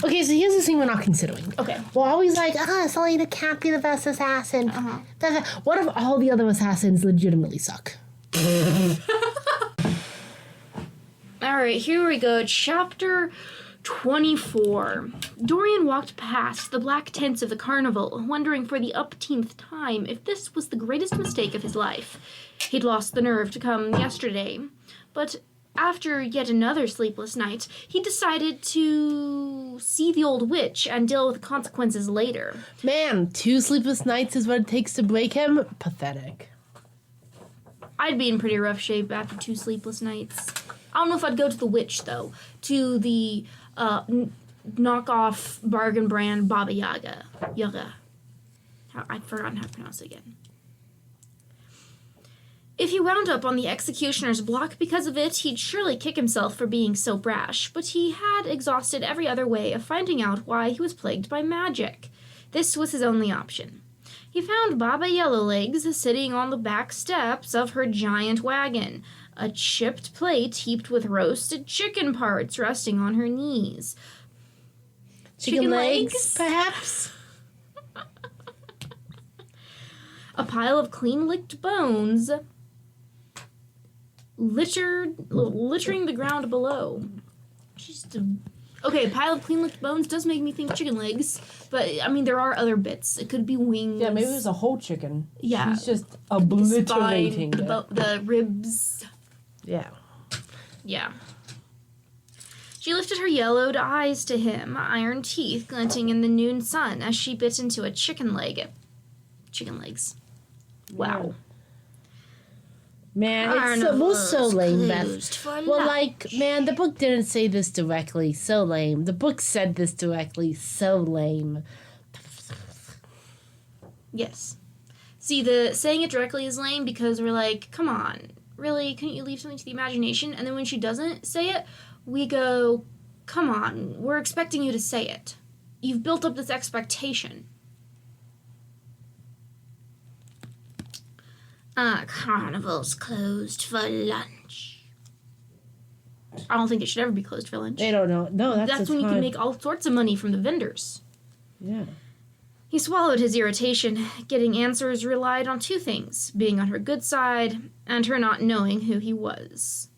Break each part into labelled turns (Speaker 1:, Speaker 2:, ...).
Speaker 1: Okay, so here's the thing we're not considering.
Speaker 2: Okay.
Speaker 1: We're always like, Selena can't be the best assassin. What if all the other assassins legitimately suck?
Speaker 2: Alright, here we go. Chapter 24. Dorian walked past the black tents of the carnival, wondering for the upteenth time if this was the greatest mistake of his life. He'd lost the nerve to come yesterday, but after yet another sleepless night, he decided to see the old witch and deal with the consequences later.
Speaker 1: Man, 2 sleepless nights is what it takes to break him? Pathetic.
Speaker 2: I'd be in pretty rough shape after 2 sleepless nights. I don't know if I'd go to the witch, though. To the knockoff bargain brand Baba Yaga. I've forgotten how to pronounce it again. If he wound up on the executioner's block because of it, he'd surely kick himself for being so brash, but he had exhausted every other way of finding out why he was plagued by magic. This was his only option. He found Baba Yellowlegs sitting on the back steps of her giant wagon, a chipped plate heaped with roasted chicken parts resting on her knees.
Speaker 1: Chicken legs, perhaps?
Speaker 2: A pile of clean-licked bones littering the ground below. Okay, a pile of clean-licked bones does make me think chicken legs, but, I mean, there are other bits. It could be wings.
Speaker 1: Yeah, maybe it was a whole chicken.
Speaker 2: Yeah.
Speaker 1: She's just obliterating
Speaker 2: the spine, the ribs.
Speaker 1: Yeah.
Speaker 2: Yeah. She lifted her yellowed eyes to him, iron teeth glinting in the noon sun as she bit into a chicken leg. Chicken legs. Wow.
Speaker 1: Man, it was so lame, Beth. Well, like, man, the book didn't say this directly. So lame. The book said this directly. So lame.
Speaker 2: Yes. See, the saying it directly is lame because we're like, come on, really? Couldn't you leave something to the imagination? And then when she doesn't say it, we go, come on, we're expecting you to say it. You've built up this expectation. Carnival's closed for lunch. I don't think it should ever be closed for lunch.
Speaker 1: They don't know. No,
Speaker 2: that's when you can make all sorts of money from the vendors.
Speaker 1: Yeah.
Speaker 2: He swallowed his irritation. Getting answers relied on 2 things, being on her good side and her not knowing who he was.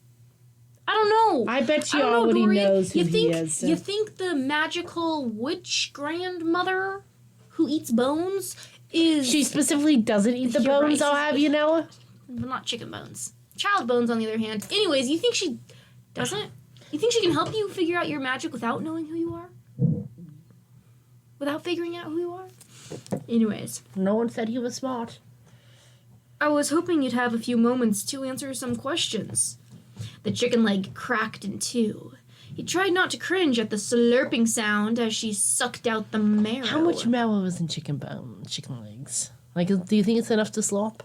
Speaker 2: I don't know.
Speaker 1: I bet you already knows who he is. So.
Speaker 2: You think the magical witch grandmother who eats bones is...
Speaker 1: She specifically doesn't eat the bones, I'll have you know.
Speaker 2: But not chicken bones. Child bones, on the other hand. Anyways, you think she doesn't? You think she can help you figure out your magic without knowing who you are? Without figuring out who you are? Anyways.
Speaker 1: No one said he was smart.
Speaker 2: I was hoping you'd have a few moments to answer some questions. The chicken leg cracked in 2. He tried not to cringe at the slurping sound as she sucked out the marrow.
Speaker 1: How much marrow is in chicken legs? Like, do you think it's enough to slop?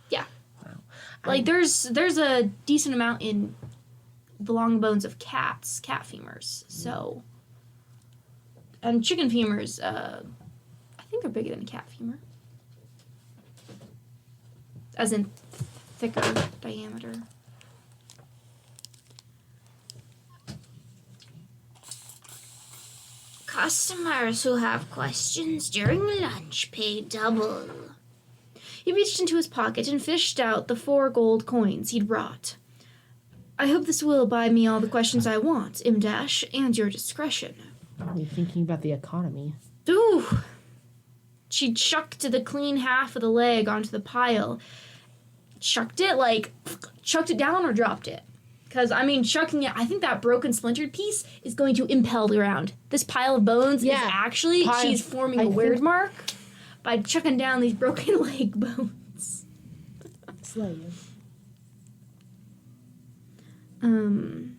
Speaker 2: Yeah. Wow. Like, there's a decent amount in the long bones of cat femurs. So, and chicken femurs, I think they're bigger than a cat femur. As in thicker diameter. Customers who have questions during lunch pay double. He reached into his pocket and fished out the 4 gold coins he'd brought. I hope this will buy me all the questions I want, Imdash, and your discretion.
Speaker 1: You're thinking about the economy.
Speaker 2: Ooh! She chucked the clean half of the leg onto the pile. Chucked it down or dropped it? Because, I mean, chucking it, I think that broken splintered piece is going to impel the ground. This pile of bones is actually, she's forming a weird mark by chucking down these broken leg bones.
Speaker 1: Slightly.
Speaker 2: And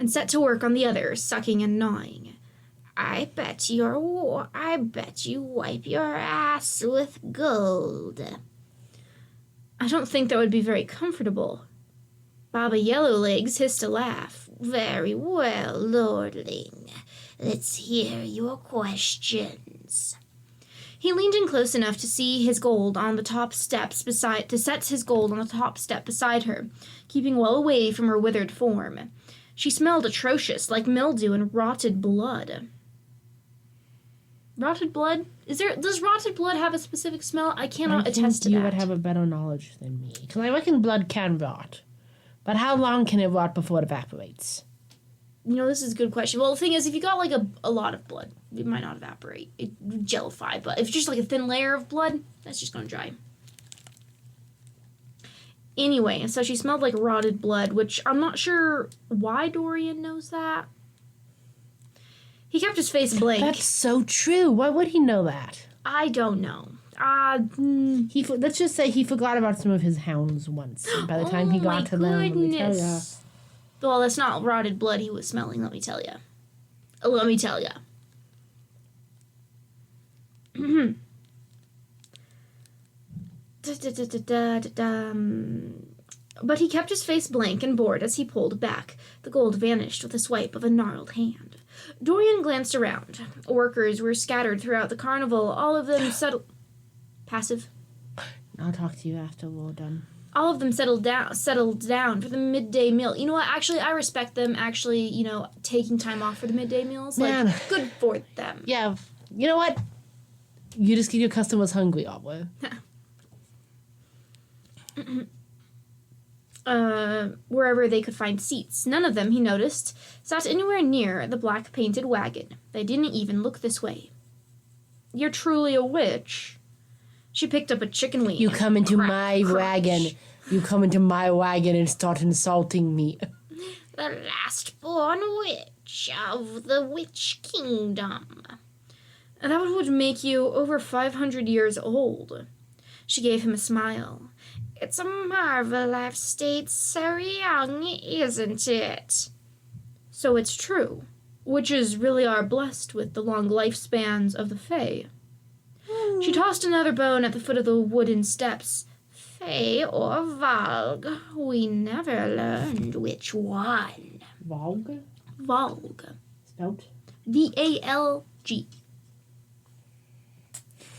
Speaker 2: set to work on the others, sucking and gnawing. I bet you wipe your ass with gold. I don't think that would be very comfortable. Baba Yellowlegs hissed a laugh. Very well, lordling. Let's hear your questions. He leaned in close enough to see his gold on the top steps beside her, keeping well away from her withered form. She smelled atrocious, like mildew and rotted blood. Rotted blood? Does rotted blood have a specific smell? I cannot attest to that.
Speaker 1: You would have a better knowledge than me. Because I reckon blood can rot. But how long can it rot before it evaporates?
Speaker 2: This is a good question. Well, the thing is, if you got, like, a lot of blood, it might not evaporate. It would gellify. But if it's just, like, a thin layer of blood, that's just going to dry. Anyway, so she smelled like rotted blood, which I'm not sure why Dorian knows that. He kept his face blank.
Speaker 1: That's so true. Why would he know that?
Speaker 2: I don't know.
Speaker 1: Let's just say he forgot about some of his hounds once. By the time he got to them, let me tell ya.
Speaker 2: Well, that's not rotted blood he was smelling, let me tell ya. Let me tell ya. But he kept his face blank and bored as he pulled back. The gold vanished with a swipe of a gnarled hand. Dorian glanced around. Workers were scattered throughout the carnival, all of them settled... Passive.
Speaker 1: I'll talk to you after we're done.
Speaker 2: All of them settled down for the midday meal. You know what? Actually, I respect them taking time off for the midday meals.
Speaker 1: Man.
Speaker 2: Like, good for them.
Speaker 1: Yeah. You know what? You just get your customers hungry, Obwe.
Speaker 2: Wherever they could find seats. None of them, he noticed, sat anywhere near the black-painted wagon. They didn't even look this way. You're truly a witch. She picked up a chicken wing.
Speaker 1: You come into my
Speaker 2: crunch.
Speaker 1: wagon. You come into my wagon and start insulting me.
Speaker 2: The last-born witch of the Witch Kingdom. And that would make you over 500 years old. She gave him a smile. It's a marvel I've stayed so young, isn't it? So it's true. Witches really are blessed with the long lifespans of the Fae. She tossed another bone at the foot of the wooden steps. Fae or Valg? We never learned which one.
Speaker 1: Valg?
Speaker 2: Valg.
Speaker 1: Spelt?
Speaker 2: V-A-L-G.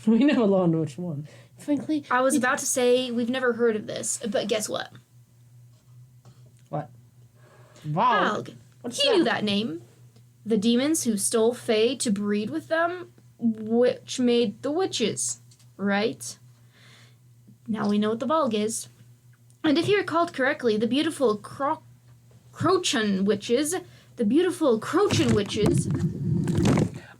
Speaker 1: We never learned which one. Frankly,
Speaker 2: I was about to say we've never heard of this, but guess what?
Speaker 1: What? Valg?
Speaker 2: He knew that name. The demons who stole Fae to breed with them, which made the witches, right? Now we know what the Valg is. And if you recalled correctly, the beautiful Crochan witches,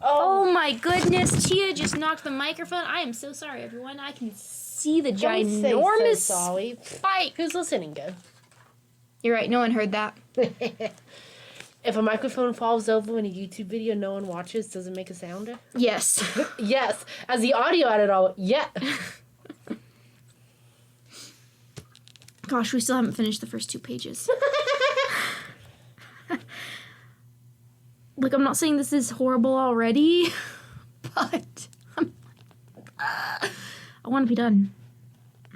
Speaker 2: Oh my goodness, Tia just knocked the microphone. I am so sorry, everyone. I can see the ginormous spike.
Speaker 1: Who's listening, go?
Speaker 2: You're right, no one heard that.
Speaker 1: If a microphone falls over in a YouTube video no one watches, does it make a sound?
Speaker 2: Yes.
Speaker 1: Yes. As the audio editor, yeah.
Speaker 2: Gosh, we still haven't finished the first 2 pages. Like, I'm not saying this is horrible already, but I want to be done.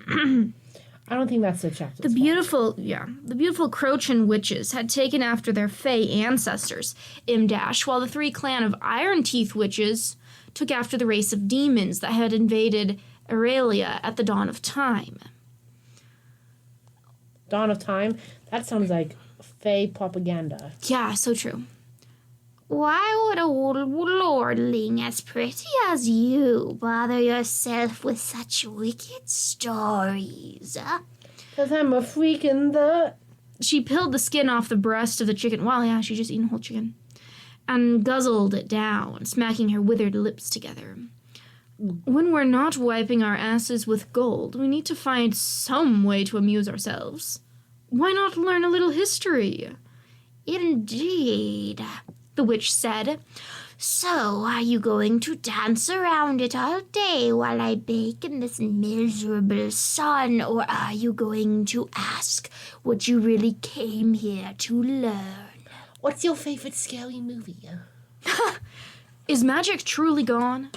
Speaker 1: I don't think that's the chapter.
Speaker 2: The beautiful Crochan witches had taken after their Fae ancestors, Imdash, while the 3 clan of Iron Teeth witches took after the race of demons that had invaded Aurelia at the dawn of time.
Speaker 1: Dawn of time? That sounds like Fae propaganda.
Speaker 2: Yeah, so true. Why would a lordling as pretty as you bother yourself with such wicked stories?
Speaker 1: Because I'm a freak in the...
Speaker 2: She peeled the skin off the breast of the chicken. Well, yeah, she just eaten a whole chicken. And guzzled it down, smacking her withered lips together. When we're not wiping our asses with gold, we need to find some way to amuse ourselves. Why not learn a little history? Indeed, the witch said. So, are you going to dance around it all day while I bake in this miserable sun, or are you going to ask what you really came here to learn?
Speaker 1: What's your favorite scary movie?
Speaker 2: Is magic truly gone?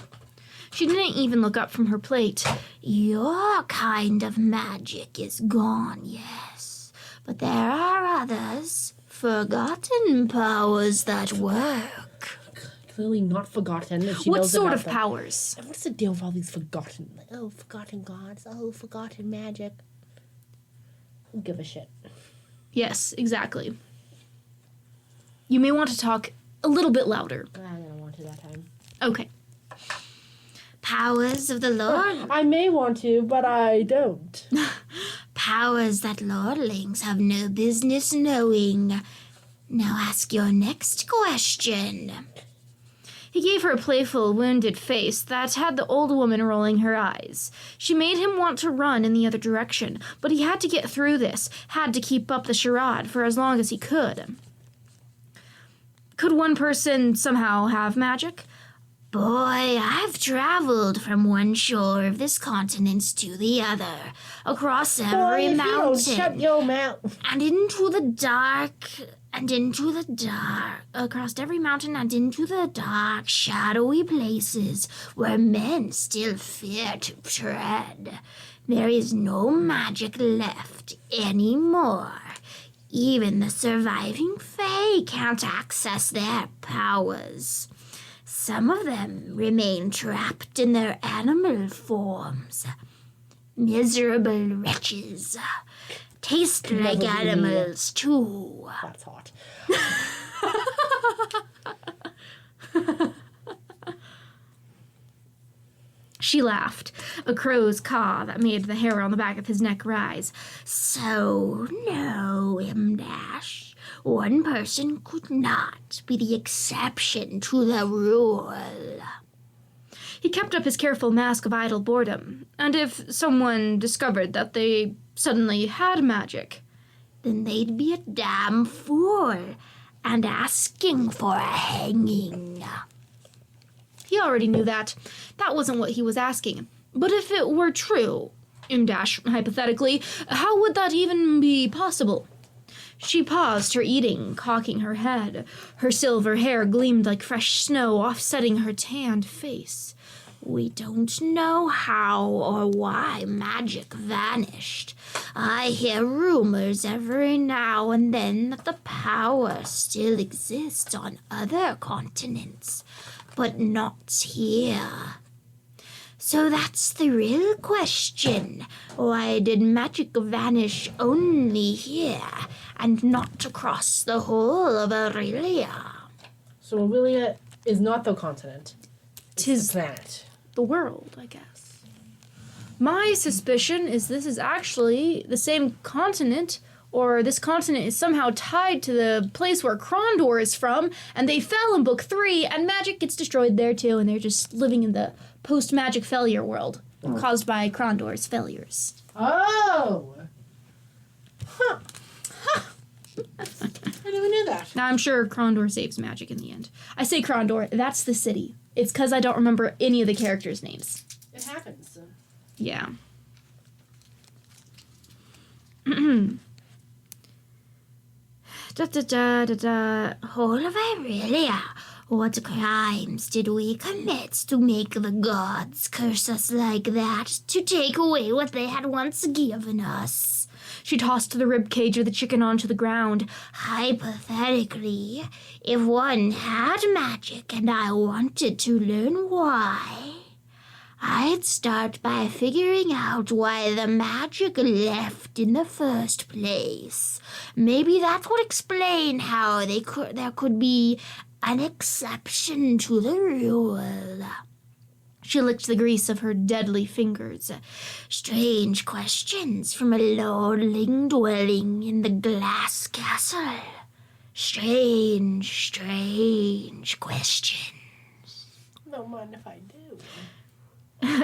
Speaker 2: She didn't even look up from her plate. Your kind of magic is gone, yes. But there are others, forgotten powers that work.
Speaker 1: Clearly not forgotten.
Speaker 2: What sort of powers?
Speaker 1: What's the deal with all these forgotten? Oh, forgotten gods. Oh, forgotten magic. Who give a shit?
Speaker 2: Yes, exactly. You may want to talk a little bit louder.
Speaker 1: I don't want to that time.
Speaker 2: Okay. Powers of the Lord.
Speaker 1: I may want to, but I don't.
Speaker 2: Powers that lordlings have no business knowing. Now ask your next question. He gave her a playful, wounded face that had the old woman rolling her eyes. She made him want to run in the other direction, but he had to get through this, had to keep up the charade for as long as he could. Could one person somehow have magic? Boy, I've traveled from one shore of this continent to the other, across every mountain,
Speaker 1: shut your mouth.
Speaker 2: and into the dark, across every mountain and into the dark, shadowy places where men still fear to tread. There is no magic left anymore. Even the surviving Fae can't access their powers. Some of them remain trapped in their animal forms. Miserable wretches. Taste like animals, too.
Speaker 1: That's hot.
Speaker 2: She laughed, a crow's caw that made the hair on the back of his neck rise. So, no, M-Dash. One person could not be the exception to the rule. He kept up his careful mask of idle boredom, and if someone discovered that they suddenly had magic, then they'd be a damn fool and asking for a hanging. He already knew that. That wasn't what he was asking. But if it were true, M-Dash, hypothetically, how would that even be possible? She paused her eating, cocking her head. Her silver hair gleamed like fresh snow, offsetting her tanned face. We don't know how or why magic vanished. I hear rumors every now and then that the power still exists on other continents, but not here. So that's the real question. Why did magic vanish only here and not across the whole of Aurelia?
Speaker 1: So Aurelia is not the continent.
Speaker 2: Tis
Speaker 1: the planet.
Speaker 2: The world, I guess. My suspicion is this is actually the same continent, or this continent is somehow tied to the place where Krondor is from, and they fell in Book 3, and magic gets destroyed there too, and they're just living in the post-magic failure world caused by Krondor's failures.
Speaker 1: Oh! Huh. I never knew that.
Speaker 2: Now, I'm sure Krondor saves magic in the end. I say Krondor, that's the city. It's because I don't remember any of the characters' names.
Speaker 1: It happens.
Speaker 2: Yeah. Whole of Aurelia. What crimes did we commit to make the gods curse us like that, to take away what they had once given us? She tossed the rib cage of the chicken onto the ground. Hypothetically, if one had magic and I wanted to learn why, I'd start by figuring out why the magic left in the first place. Maybe that would explain how there could be an exception to the rule. She licked the grease of her deadly fingers. Strange questions from a lordling dwelling in the glass castle. Strange, strange questions.
Speaker 1: Don't mind if I do.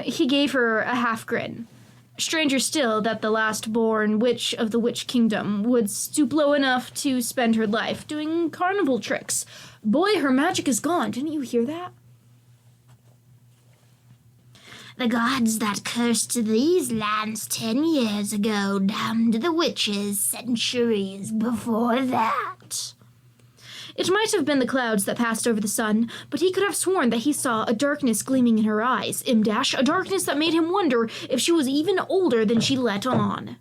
Speaker 2: He gave her a half grin. Stranger still that the last-born witch of the Witch Kingdom would stoop low enough to spend her life doing carnival tricks. Boy, her magic is gone. Didn't you hear that? The gods that cursed these lands 10 years ago damned the witches centuries before that. It might have been the clouds that passed over the sun, but he could have sworn that he saw a darkness gleaming in her eyes, M-Dash, a darkness that made him wonder if she was even older than she let on.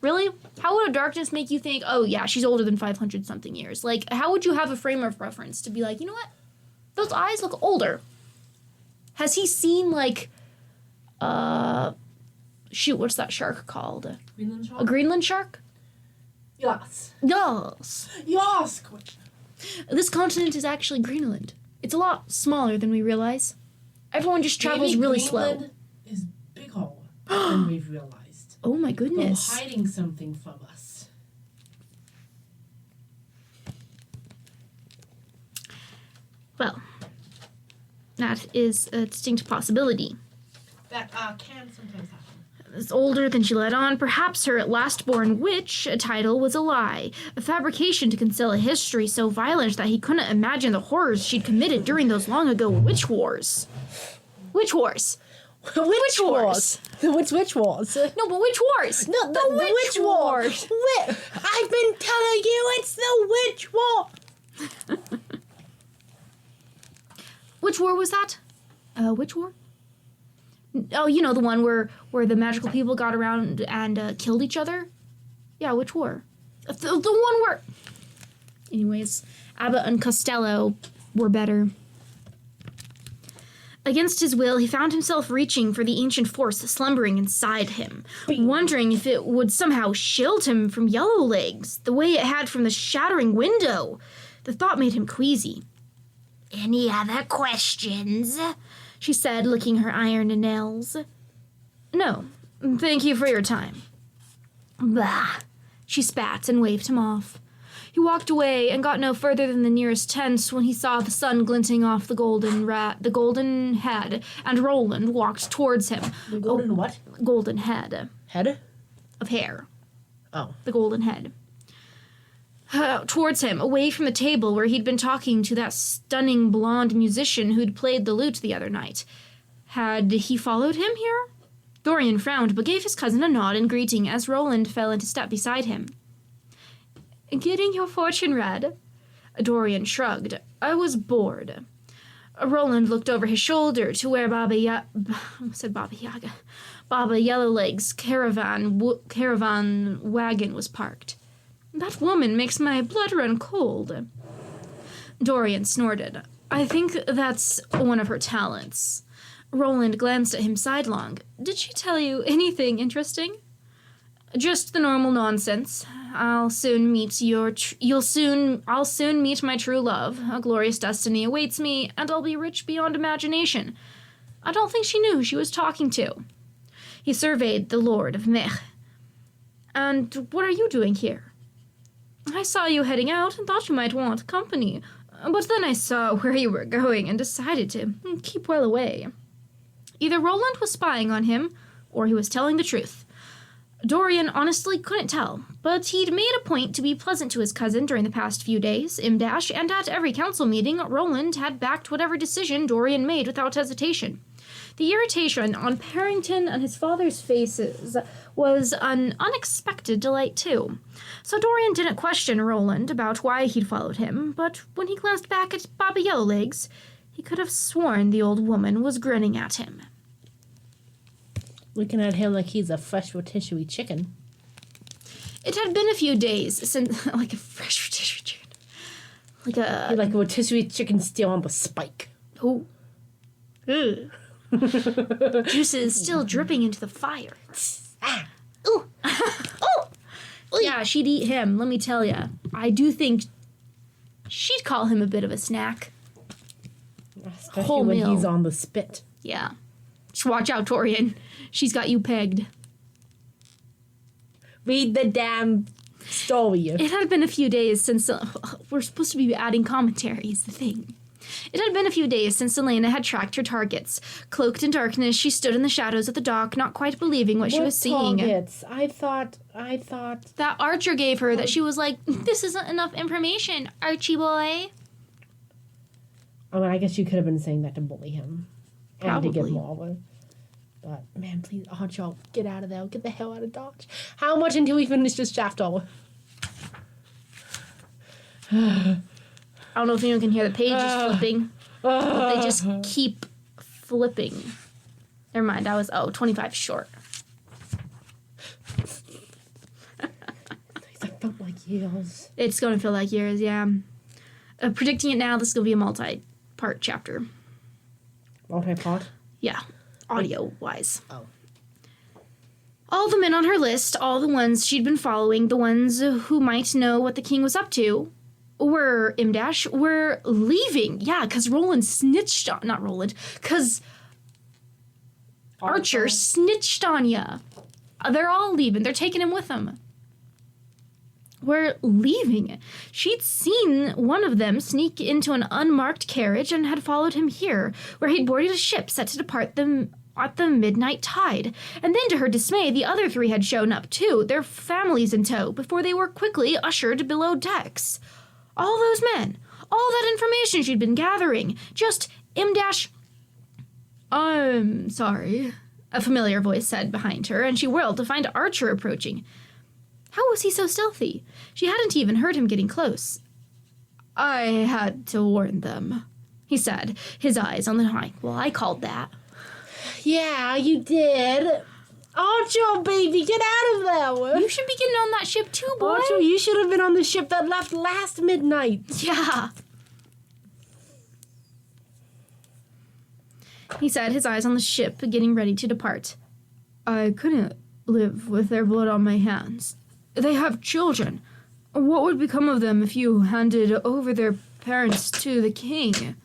Speaker 2: Really? How would a darkness make you think, oh yeah, she's older than 500-something years? Like, how would you have a frame of reference to be like, you know what? Those eyes look older. Has he seen, like, shoot, what's that shark called?
Speaker 1: Greenland shark?
Speaker 2: A Greenland shark?
Speaker 1: Yes.
Speaker 2: Yes.
Speaker 1: Yes, question.
Speaker 2: This continent is actually Greenland. It's a lot smaller than we realize. Everyone just travels really slow.
Speaker 1: Greenland is bigger than we've realized.
Speaker 2: Oh my goodness.
Speaker 1: They're hiding something from us.
Speaker 2: Well, that is a distinct possibility.
Speaker 1: That can sometimes happen.
Speaker 2: Is older than she let on. Perhaps her last-born witch title was a lie, a fabrication to conceal a history so violent that he couldn't imagine the horrors she'd committed during those long-ago witch wars. Witch wars.
Speaker 1: Witch wars. The witch wars.
Speaker 2: No, but witch wars.
Speaker 1: No, the witch wars. I've been telling you it's the witch war.
Speaker 2: Which war was that? Which war? Oh, you know, the one where the magical people got around and killed each other? Yeah, which war? The one where... Anyways, Abba and Costello were better. Against his will, he found himself reaching for the ancient force slumbering inside him, wondering if it would somehow shield him from Yellowlegs, the way it had from the shattering window. The thought made him queasy. "Any other questions?" she said, licking her iron nails. "No, thank you for your time." "Bah," she spat and waved him off. He walked away and got no further than the nearest tent when he saw the sun glinting off the golden head, and Roland walked towards him.
Speaker 1: The golden what?
Speaker 2: Golden head.
Speaker 1: Head?
Speaker 2: Of hair.
Speaker 1: Oh.
Speaker 2: The golden head. Towards him, away from the table where he'd been talking to that stunning blonde musician who'd played the lute the other night. Had he followed him here? Dorian frowned, but gave his cousin a nod in greeting as Roland fell into step beside him. "Getting your fortune read?" Dorian shrugged. "I was bored." Roland looked over his shoulder to where Baba Yellowlegs' caravan wagon was parked. "That woman makes my blood run cold." Dorian snorted. "I think that's one of her talents." Roland glanced at him sidelong. "Did she tell you anything interesting?" "Just the normal nonsense. I'll soon meet my true love. A glorious destiny awaits me, and I'll be rich beyond imagination." I don't think she knew who she was talking to. He surveyed the Lord of Mech. "And what are you doing here?" "I saw you heading out and thought you might want company, but then I saw where you were going and decided to keep well away." Either Roland was spying on him, or he was telling the truth. Dorian honestly couldn't tell, but he'd made a point to be pleasant to his cousin during the past few days, and at every council meeting, Roland had backed whatever decision Dorian made without hesitation. The irritation on Parrington and his father's faces was an unexpected delight, too. So Dorian didn't question Roland about why he'd followed him, but when he glanced back at Baba Yellowlegs, he could have sworn the old woman was grinning at him.
Speaker 1: Looking at him like he's a fresh rotisserie chicken.
Speaker 2: It had been a few days since... like a fresh rotisserie chicken. Like a
Speaker 1: rotisserie chicken still on the spike.
Speaker 2: Oh. Ugh. Juices still dripping into the fire. Ooh. Oh. Yeah, she'd eat him, let me tell ya. I do think she'd call him a bit of a snack.
Speaker 1: Especially
Speaker 2: Whole
Speaker 1: when
Speaker 2: meal.
Speaker 1: he's on the spit.
Speaker 2: Yeah. Just watch out, Torian. She's got you pegged.
Speaker 1: Read the damn story.
Speaker 2: It had been a few days since... we're supposed to be adding commentary, is the thing. It had been a few days since Elena had tracked her targets. Cloaked in darkness, she stood in the shadows of the dock, not quite believing what she was seeing.
Speaker 1: Targets? I thought...
Speaker 2: That Archer gave her, that she was like, "This isn't enough information, Archie boy."
Speaker 1: I mean, I guess you could have been saying that to bully him.
Speaker 2: Probably.
Speaker 1: And to get more. But, man, please, Archer, get out of there. Get the hell out of Dodge. How much until we finish this chapter?
Speaker 2: I don't know if anyone can hear the pages flipping. They just keep flipping. Never mind, I was, 25 short.
Speaker 1: It felt like years.
Speaker 2: It's going to feel like years, yeah. Predicting it now, this is going to be a multi-part chapter.
Speaker 1: Multi-part?
Speaker 2: Yeah, audio-wise.
Speaker 1: Oh.
Speaker 2: All the men on her list, all the ones she'd been following, the ones who might know what the king was up to, we're leaving. Yeah, because Roland snitched on... Not Roland. Because Archer snitched on ya. They're all leaving. They're taking him with them. We're leaving. She'd seen one of them sneak into an unmarked carriage and had followed him here, where he'd boarded a ship set to depart at the midnight tide. And then, to her dismay, the other three had shown up, too, their families in tow, before they were quickly ushered below decks. All those men, all that information she'd been gathering, just I'm sorry, a familiar voice said behind her, and she whirled to find Archer approaching. How was he so stealthy? She hadn't even heard him getting close. I had to warn them, he said, his eyes on the high. Well, I called that.
Speaker 1: Yeah, you did. Archer, baby, get out of there.
Speaker 2: You should be getting on that ship too, boy.
Speaker 1: Archer, you should have been on the ship that left last midnight.
Speaker 2: Yeah. He said, his eyes on the ship, getting ready to depart. I couldn't live with their blood on my hands. They have children. What would become of them if you handed over their parents to the king?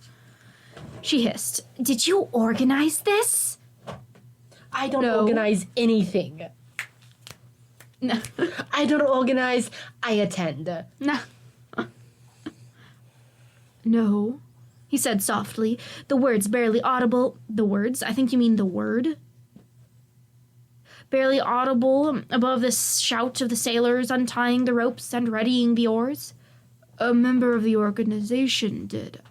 Speaker 2: She hissed. Did you organize this?
Speaker 1: I don't organize anything.
Speaker 2: No.
Speaker 1: I don't organize, I attend.
Speaker 2: No. No, he said softly, the words barely audible. The words? I think you mean the word. Barely audible above the shout of the sailors untying the ropes and readying the oars. A member of the organization did.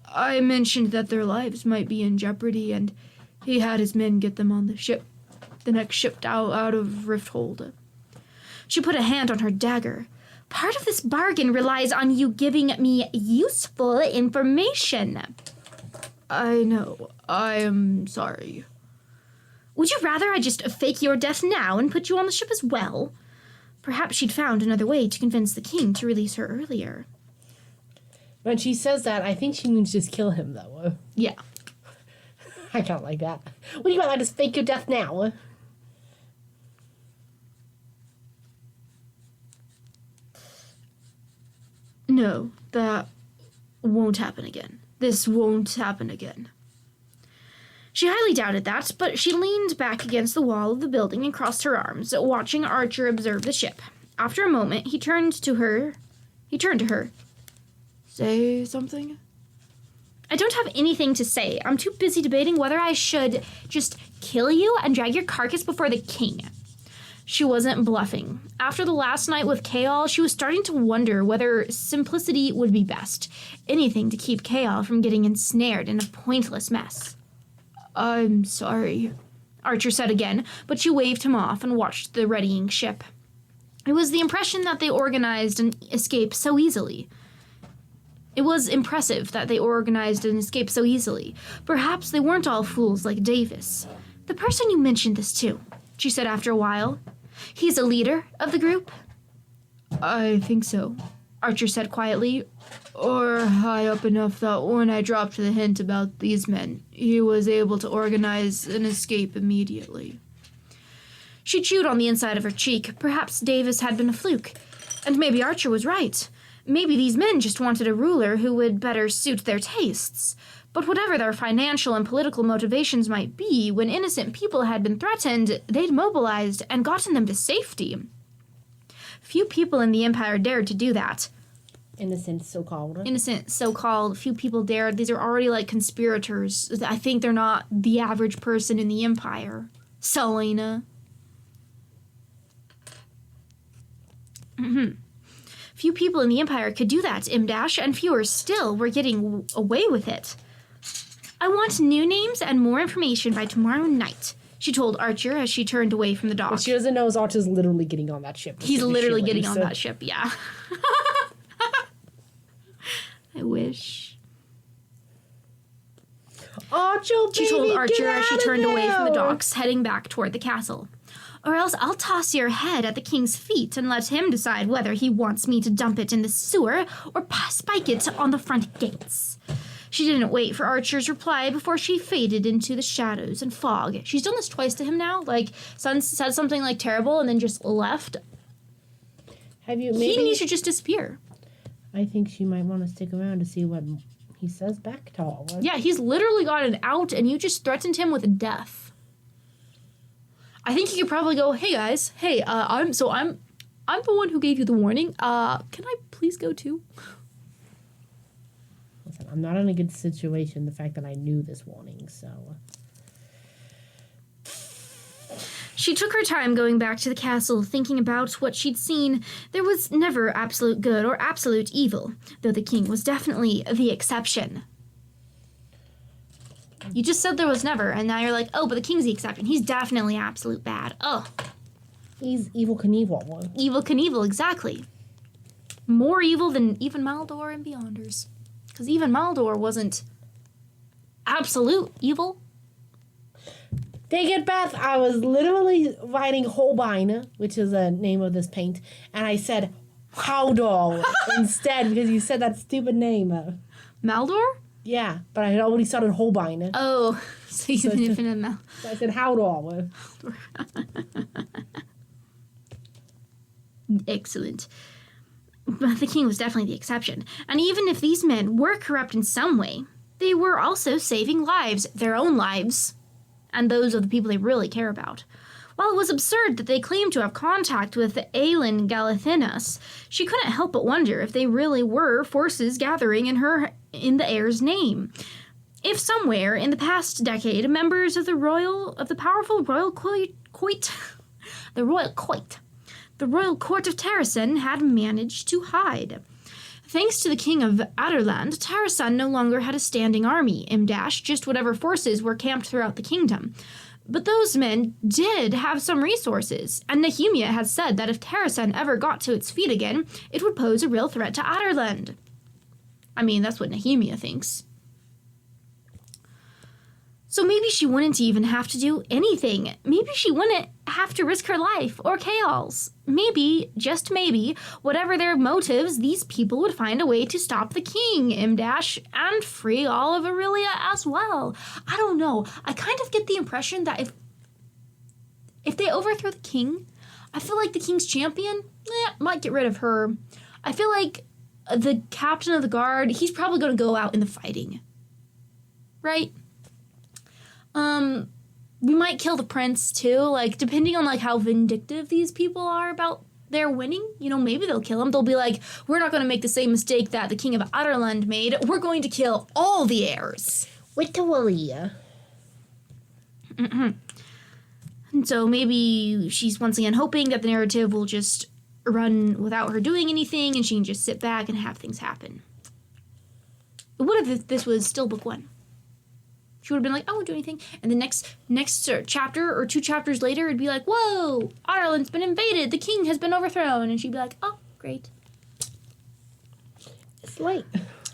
Speaker 2: I mentioned that their lives might be in jeopardy, and he had his men get them on the ship, the next ship out of Rifthold. She put a hand on her dagger. Part of this bargain relies on you giving me useful information. I know. I am sorry. Would you rather I just fake your death now and put you on the ship as well? Perhaps she'd found another way to convince the king to release her earlier.
Speaker 1: When she says that, I think she means just kill him, though.
Speaker 2: Yeah.
Speaker 1: I don't like that. What do you want? I just fake your death now?
Speaker 2: No, that won't happen again. This won't happen again. She highly doubted that, but she leaned back against the wall of the building and crossed her arms, watching Archer observe the ship. After a moment, he turned to her. Say something? I don't have anything to say. I'm too busy debating whether I should just kill you and drag your carcass before the king. She wasn't bluffing. After the last night with Kaal, she was starting to wonder whether simplicity would be best. Anything to keep Kaal from getting ensnared in a pointless mess. I'm sorry, Archer said again, but she waved him off and watched the readying ship. It was the impression that they organized an escape so easily. It was impressive that they organized an escape so easily. Perhaps they weren't all fools like Davis. The person you mentioned this to, she said after a while. He's a leader of the group? I think so, Archer said quietly. Or high up enough that when I dropped the hint about these men, he was able to organize an escape immediately. She chewed on the inside of her cheek. Perhaps Davis had been a fluke. And maybe Archer was right. Maybe these men just wanted a ruler who would better suit their tastes. But whatever their financial and political motivations might be, when innocent people had been threatened, they'd mobilized and gotten them to safety. Few people in the Empire dared to do that.
Speaker 1: Innocent,
Speaker 2: so-called. Few people dared. These are already like conspirators. I think they're not the average person in the Empire. Selena. Few people in the Empire could do that, Imdash, and fewer still were getting away with it. I want new names and more information by tomorrow night, she told Archer as she turned away from the dock.
Speaker 1: What she doesn't know is Archer's literally getting on that ship.
Speaker 2: He's literally getting on that ship, yeah. I wish.
Speaker 1: Archer, baby,
Speaker 2: she told Archer as she turned away from the
Speaker 1: there.
Speaker 2: docks, heading back toward the castle. Or else I'll toss your head at the king's feet and let him decide whether he wants me to dump it in the sewer or spike it on the front gates. She didn't wait for Archer's reply before she faded into the shadows and fog. She's done this twice to him now. Like, Sun said something like terrible and then just left.
Speaker 1: He
Speaker 2: needs to just disappear.
Speaker 1: I think she might want to stick around to see what he says back to her.
Speaker 2: Yeah, he's literally gotten out, and you just threatened him with death. I think he could probably go, hey guys, I'm the one who gave you the warning. Can I please go too?
Speaker 1: Listen, I'm not in a good situation. The fact that I knew this warning, so.
Speaker 2: She took her time going back to the castle, thinking about what she'd seen. There was never absolute good or absolute evil, though the king was definitely the exception. You just said there was never, and now you're like, oh, but the king's the exception. He's definitely absolute bad. Oh.
Speaker 1: He's Evil Knievel.
Speaker 2: Evil Knievel, exactly. More evil than even Maldor and Beyonders. Because even Maldor wasn't absolute evil.
Speaker 1: Dang it, Beth, I was literally writing Holbein, which is the name of this paint, and I said Howdall instead because you said that stupid name.
Speaker 2: Maldor?
Speaker 1: Yeah, but I had already started Holbein.
Speaker 2: Oh, so you didn't finish Maldor.
Speaker 1: So I said Howdall.
Speaker 2: Excellent. But the king was definitely the exception. And even if these men were corrupt in some way, they were also saving lives, their own lives, and those of the people they really care about. While it was absurd that they claimed to have contact with the Aelin Galathinas, she couldn't help but wonder if they really were forces gathering in the heir's name. If somewhere in the past decade, members of the powerful royal court of Terrasen had managed to hide. Thanks to the king of Adarland, Terrasen no longer had a standing army, just whatever forces were camped throughout the kingdom. But those men did have some resources, and Nehemia had said that if Terrasen ever got to its feet again, it would pose a real threat to Adarland. I mean, that's what Nehemia thinks. So maybe she wouldn't even have to do anything. Maybe she wouldn't have to risk her life or chaos. Maybe, just maybe, whatever their motives, these people would find a way to stop the king, and free all of Aurelia as well. I don't know. I kind of get the impression that if they overthrow the king, I feel like the king's champion might get rid of her. I feel like the captain of the guard, he's probably going to go out in the fighting. Right? We might kill the prince too, like, depending on, like, how vindictive these people are about their winning. You know, maybe they'll kill him. They'll be like, we're not going to make the same mistake that the king of Adarland made. We're going to kill all the heirs.
Speaker 1: With the Willia.
Speaker 2: And so maybe she's once again hoping that the narrative will just run without her doing anything and she can just sit back and have things happen. But what if this was still book one? She would have been like, I won't do anything. And the next chapter or 2 chapters later, it'd be like, whoa, Ireland's been invaded. The king has been overthrown. And she'd be like, oh, great.
Speaker 1: It's late.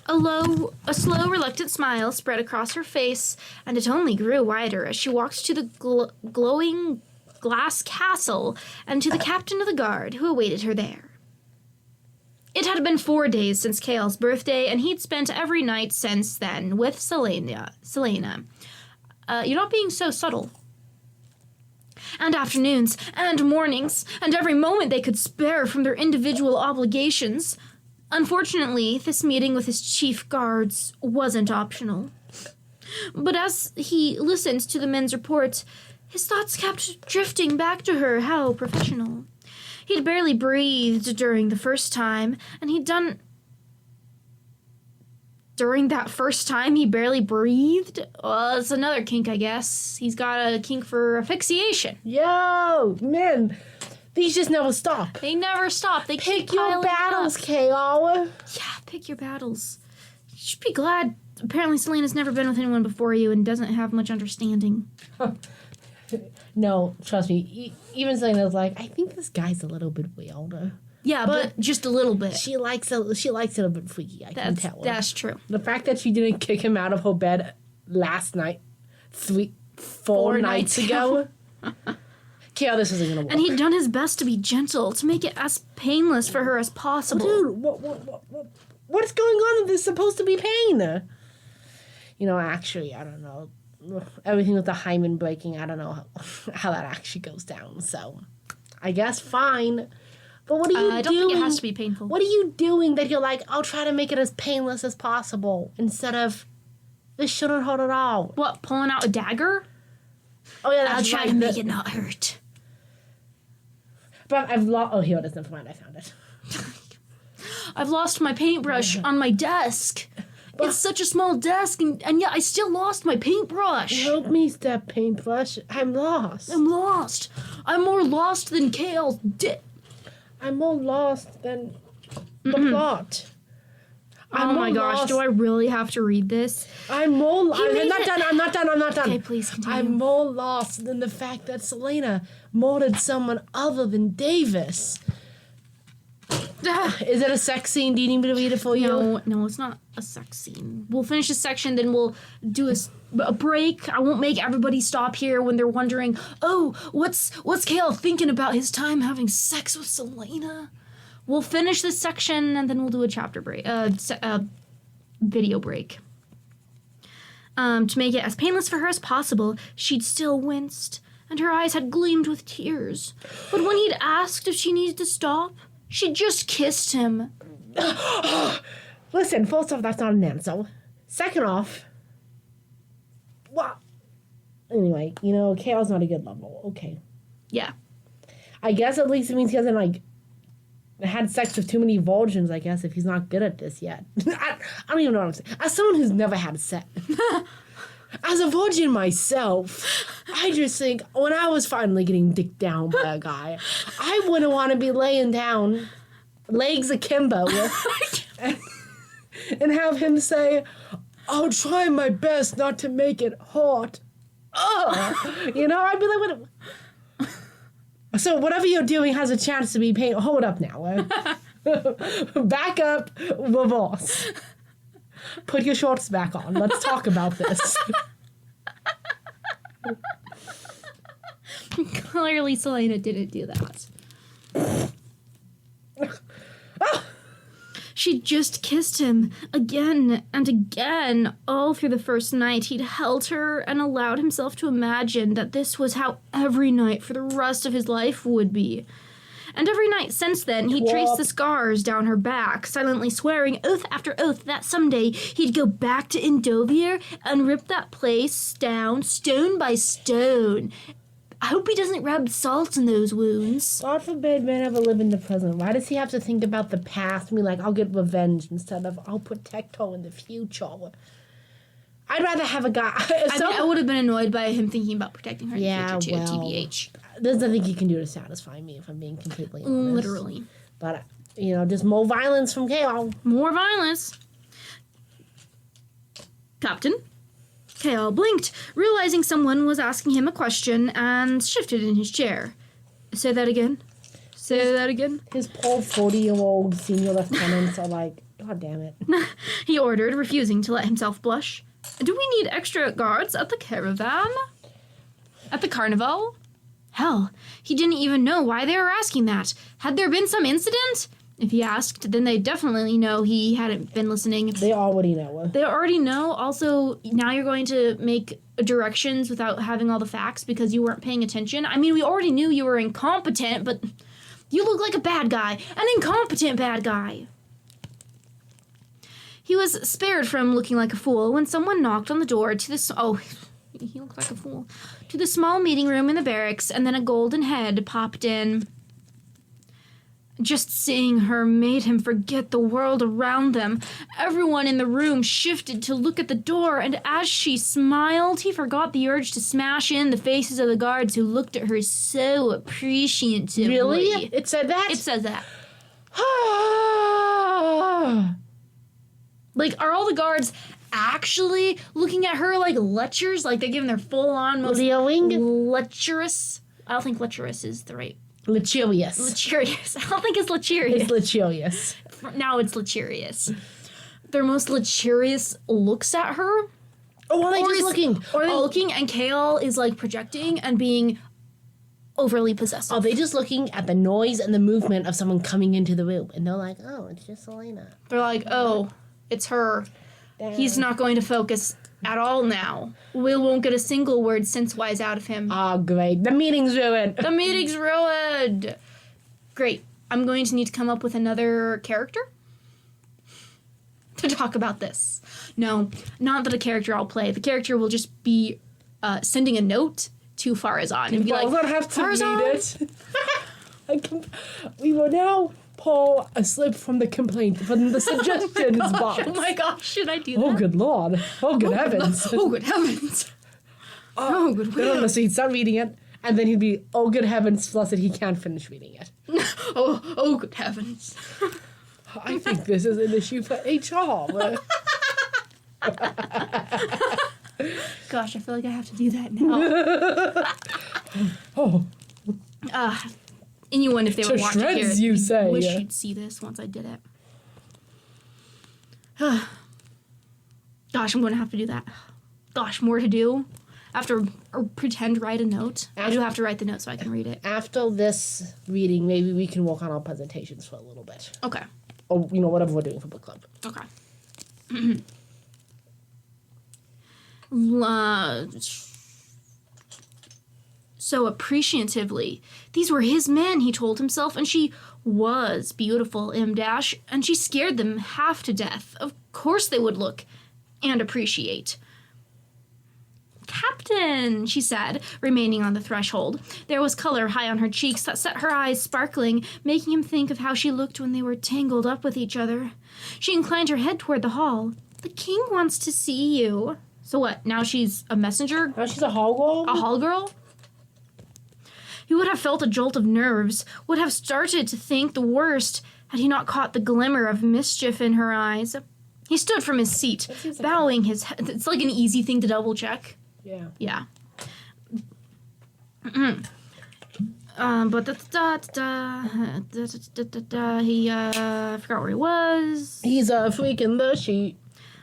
Speaker 2: A slow, reluctant smile spread across her face, and it only grew wider as she walked to the glowing glass castle and to the captain of the guard who awaited her there. It had been 4 days since Kael's birthday, and he'd spent every night since then with Selena. You're not being so subtle. And afternoons, and mornings, and every moment they could spare from their individual obligations. Unfortunately, this meeting with his chief guards wasn't optional. But as he listened to the men's report, his thoughts kept drifting back to her. How professional. He'd barely breathed during the first time, and during that first time, he barely breathed? Well, it's another kink, I guess. He's got a kink for asphyxiation.
Speaker 1: Yo, man, these just never stop.
Speaker 2: They never stop. They
Speaker 1: pick your battles, Kael.
Speaker 2: Yeah, pick your battles. You should be glad. Apparently, Selena's never been with anyone before you and doesn't have much understanding.
Speaker 1: No, trust me. Even Selena's like, I think this guy's a little bit weird.
Speaker 2: Yeah, but just a little bit.
Speaker 1: She likes it a bit freaky. I can tell her.
Speaker 2: That's true.
Speaker 1: The fact that she didn't kick him out of her bed last night, 4 nights ago. Kael, this isn't gonna work.
Speaker 2: And he'd done his best to be gentle, to make it as painless for her as possible.
Speaker 1: Dude, what's going on? This is supposed to be pain. You know, actually, I don't know. Everything with the hymen breaking, I don't know how that actually goes down. So, I guess fine. But what are you doing?
Speaker 2: I don't think it has to be painful.
Speaker 1: What are you doing that you're like, I'll try to make it as painless as possible instead of, this shouldn't hurt at all.
Speaker 2: What, pulling out a dagger?
Speaker 1: Oh, yeah, that's
Speaker 2: I'll try
Speaker 1: right.
Speaker 2: to make it not hurt.
Speaker 1: But I've lost, oh, here it is, never mind, I found it.
Speaker 2: I've lost my paintbrush on my desk. It's such a small desk, and yet I still lost my paintbrush.
Speaker 1: Help me, step paintbrush. I'm lost.
Speaker 2: I'm lost. I'm more lost than Kale.
Speaker 1: I'm more lost than the plot.
Speaker 2: Oh my gosh,
Speaker 1: lost.
Speaker 2: do I really have to read this?
Speaker 1: I'm more I'm
Speaker 2: made
Speaker 1: not
Speaker 2: it-
Speaker 1: done, I'm not done.
Speaker 2: Okay, please continue.
Speaker 1: I'm more lost than the fact that Selena murdered someone other than Davis. Is it a sex scene? Do you need me to read it for you?
Speaker 2: No, it's not a sex scene. We'll finish this section, then we'll do a break. I won't make everybody stop here when they're wondering, oh, what's Kale thinking about his time having sex with Selena? We'll finish this section, and then we'll do a chapter break, video break. To make it as painless for her as possible, she'd still winced, and her eyes had gleamed with tears. But when he'd asked if she needed to stop, she just kissed him.
Speaker 1: Listen, first off, that's not an answer. Second off, wow. Anyway, Kale's not a good lover. Okay.
Speaker 2: Yeah.
Speaker 1: I guess at least it means he hasn't, had sex with too many virgins, I guess, if he's not good at this yet. I don't even know what I'm saying. As someone who's never had sex, as a virgin myself, I just think when I was finally getting dicked down by a guy, I wouldn't want to be laying down, legs akimbo, and have him say, I'll try my best not to make it hot. I'd be like, what? So whatever you're doing has a chance to be pain. Hold up now. Back up, reverse. Put your shorts back on. Let's talk about this.
Speaker 2: Clearly, Selena didn't do that. She just kissed him again and again. All through the first night, he'd held her and allowed himself to imagine that this was how every night for the rest of his life would be. And every night since then, he'd traced the scars down her back, silently swearing oath after oath that someday he'd go back to Indovir and rip that place down stone by stone. I hope he doesn't rub salt in those wounds.
Speaker 1: God forbid man ever live in the present. Why does he have to think about the past and be like, I'll get revenge instead of I'll protect her in the future? I'd rather have a guy.
Speaker 2: I would have been annoyed by him thinking about protecting her in the future too, TBH.
Speaker 1: There's nothing he can do to satisfy me if I'm being completely honest.
Speaker 2: Literally.
Speaker 1: But, just more violence from Kale.
Speaker 2: More violence. Captain. Kale blinked, realizing someone was asking him a question, and shifted in his chair. Say that again. Say that again.
Speaker 1: His poor 40-year-old senior lieutenants are like, God damn it.
Speaker 2: He ordered, refusing to let himself blush. Do we need extra guards at the caravan? At the carnival? Hell, he didn't even know why they were asking that. Had there been some incident? If he asked, then they definitely know he hadn't been listening.
Speaker 1: They already know.
Speaker 2: They already know. Also, now you're going to make directions without having all the facts because you weren't paying attention. I mean, we already knew you were incompetent, but you look like a bad guy. An incompetent bad guy. He was spared from looking like a fool when someone knocked on the door to the... he looked like a fool. To the small meeting room in the barracks, and then a golden head popped in. Just seeing her made him forget the world around them. Everyone in the room shifted to look at the door, and as she smiled, he forgot the urge to smash in the faces of the guards who looked at her so appreciatively.
Speaker 1: Really? It said that?
Speaker 2: It says that. Like, are all the guards actually looking at her like lechers? Like, they're giving their full-on, most lecherous... I don't think lecherous is the right...
Speaker 1: Luxurious.
Speaker 2: Luxurious. I don't think it's luxurious.
Speaker 1: It's luxurious.
Speaker 2: Now it's luxurious. Their most luxurious looks at her.
Speaker 1: Oh, are they just looking?
Speaker 2: Or they're looking, and Kale is, like, projecting and being overly possessive.
Speaker 1: Are they just looking at the noise and the movement of someone coming into the room? And they're like, oh, it's just Selena.
Speaker 2: They're like, oh, it's her. Damn. He's not going to focus at all now. Will won't get a single word sense-wise out of him.
Speaker 1: Oh, great. The meeting's ruined.
Speaker 2: The meeting's ruined. Great. I'm going to need to come up with another character to talk about this. No, not that a character I'll play. The character will just be sending a note to Farazan and be like,
Speaker 1: don't have to
Speaker 2: Farazan?
Speaker 1: read it. We will now pull a slip from the complaint, from the suggestions box.
Speaker 2: Oh my gosh, should I do that?
Speaker 1: Oh, good lord. Oh, good heavens.
Speaker 2: Oh, good heavens. Oh, good
Speaker 1: Then on the seat, start reading it, and then he'd be, oh, good heavens, plus that he can't finish reading it.
Speaker 2: Oh, good heavens.
Speaker 1: I think this is an issue for HR.
Speaker 2: Gosh, I feel like I have to do that now.
Speaker 1: Oh,
Speaker 2: Anyone, if they
Speaker 1: To
Speaker 2: were watching here,
Speaker 1: shreds, you say.
Speaker 2: wish you'd see this once I did it. Gosh, I'm going to have to do that. Gosh, more to do. I have to pretend write a note. I do have to write the note so I can read it.
Speaker 1: after this reading, maybe we can work on our presentations for a little bit.
Speaker 2: Okay.
Speaker 1: Or, whatever we're doing for book club.
Speaker 2: Okay. So appreciatively, these were his men, he told himself, and she was beautiful, M dash, and she scared them half to death. Of course they would look and appreciate. Captain, she said, remaining on the threshold. There was color high on her cheeks that set her eyes sparkling, making him think of how she looked when they were tangled up with each other. She inclined her head toward the hall. The king wants to see you. So what, now she's a messenger?
Speaker 1: Now she's a hall girl?
Speaker 2: A hall girl? He would have felt a jolt of nerves, would have started to think the worst, had he not caught the glimmer of mischief in her eyes. He stood from his seat, bowing his head. It's like an easy thing to double check.
Speaker 1: Yeah.
Speaker 2: Yeah. But he I forgot where he was.
Speaker 1: He's a freak in the sheet.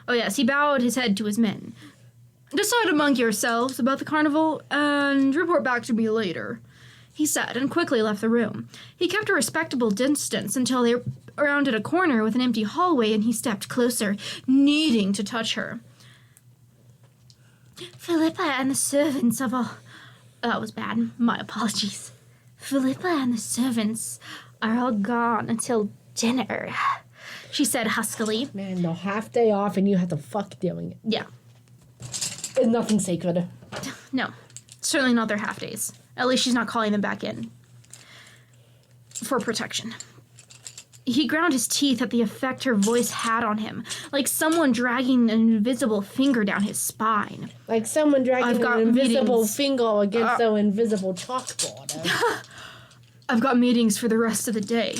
Speaker 2: Oh yes, he bowed his head to his men. Decide among yourselves about the carnival and report back to me later, he said, and quickly left the room. He kept a respectable distance until they rounded a corner with an empty hallway, and he stepped closer, needing to touch her. Philippa and the servants of all... That was bad. My apologies. Philippa and the servants are all gone until dinner, she said huskily.
Speaker 1: Man, no half day off and you have to fuck doing it.
Speaker 2: Yeah.
Speaker 1: It's nothing sacred.
Speaker 2: No. Certainly not their half days. At least she's not calling them back in. For protection. He ground his teeth at the effect her voice had on him, like someone dragging an invisible finger down his spine.
Speaker 1: Like someone dragging an invisible finger against an invisible chalkboard.
Speaker 2: I've got meetings for the rest of the day,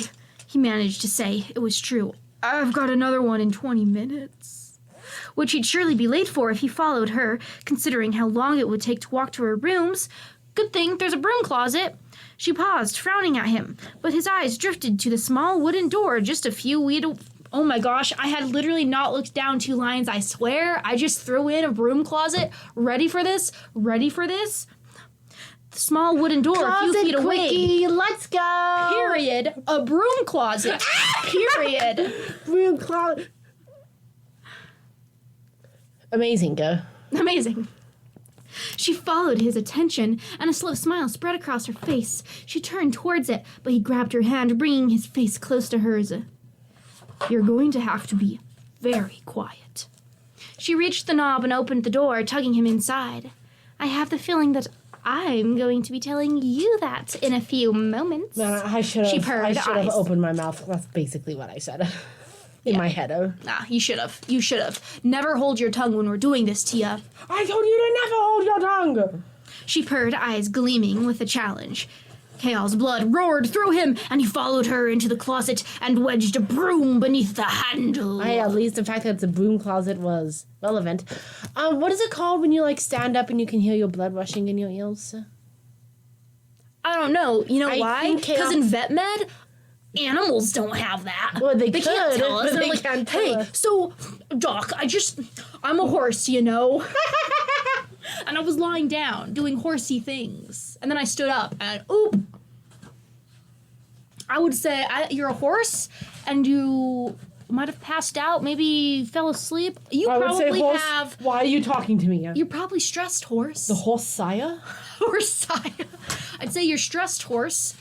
Speaker 2: he managed to say. It was true. I've got another one in 20 minutes. Which he'd surely be late for if he followed her, considering how long it would take to walk to her rooms. Good thing there's a broom closet. She paused, frowning at him, but his eyes drifted to the small wooden door just a few feet. Oh my gosh, I had literally not looked down 2 lines, I swear. I just threw in a broom closet. Ready for this? Ready for this? The small wooden door
Speaker 1: Closet,
Speaker 2: a few feet away.
Speaker 1: quickie, let's go!
Speaker 2: Period. A broom closet. Period.
Speaker 1: Broom closet. Amazing, go.
Speaker 2: Amazing. She followed his attention, and a slow smile spread across her face. She turned towards it, but he grabbed her hand, bringing his face close to hers. You're going to have to be very quiet. She reached the knob and opened the door, tugging him inside. I have the feeling that I'm going to be telling you that in a few moments.
Speaker 1: Man, I should have
Speaker 2: eyes.
Speaker 1: opened my mouth. That's basically what I said. In my head.
Speaker 2: Nah, you should have. You should have. Never hold your tongue when we're doing this, Tia.
Speaker 1: I told you to never hold your tongue.
Speaker 2: She purred, eyes gleaming with a challenge. Chaos blood roared through him, and he followed her into the closet and wedged a broom beneath the handle.
Speaker 1: Hey, at least the fact that it's a broom closet was relevant. What is it called when you, like, stand up and you can hear your blood rushing in your ears?
Speaker 2: I don't know. You know why?
Speaker 1: think
Speaker 2: Because in vet med, animals don't have that.
Speaker 1: Well, they
Speaker 2: can't
Speaker 1: could,
Speaker 2: tell us.
Speaker 1: but
Speaker 2: They're
Speaker 1: they
Speaker 2: like,
Speaker 1: can't tell
Speaker 2: hey,
Speaker 1: us."
Speaker 2: so, Doc, I'm a horse, you know? And I was lying down, doing horsey things. And then I stood up, and oop! I would say you're a horse, and you might have passed out, maybe fell asleep. You
Speaker 1: I would say
Speaker 2: probably
Speaker 1: horse.
Speaker 2: have...
Speaker 1: Why are you talking to me?
Speaker 2: You're probably stressed, horse.
Speaker 1: The horse sire?
Speaker 2: Horse sire. I'd say you're stressed, horse.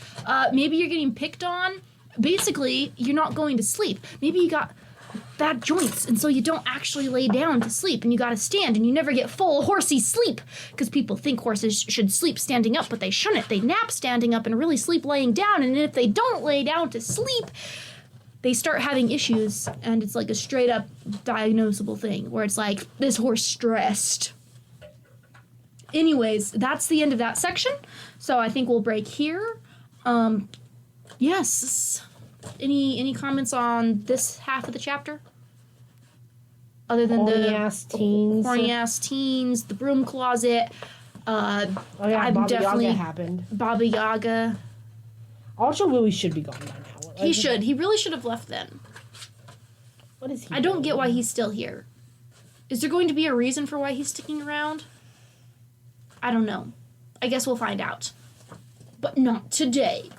Speaker 2: Maybe you're getting picked on. basically, you're not going to sleep. Maybe you got bad joints, and so you don't actually lay down to sleep, and you gotta stand, and you never get full horsey sleep, because people think horses should sleep standing up, but they shouldn't. They nap standing up and really sleep laying down, and if they don't lay down to sleep, they start having issues, and it's like a straight up diagnosable thing, where it's like, this horse stressed. Anyways, that's the end of that section, so I think we'll break here. Yes. Any comments on this half of the chapter? Other than
Speaker 1: horny ass teens,
Speaker 2: the broom closet. I'm
Speaker 1: Baba
Speaker 2: definitely
Speaker 1: Yaga happened.
Speaker 2: Baba Yaga.
Speaker 1: Archer really should be gone by now.
Speaker 2: He should. He really should have left then.
Speaker 1: What is he?
Speaker 2: I don't get why he's still here. Is there going to be a reason for why he's sticking around? I don't know. I guess we'll find out. But not today.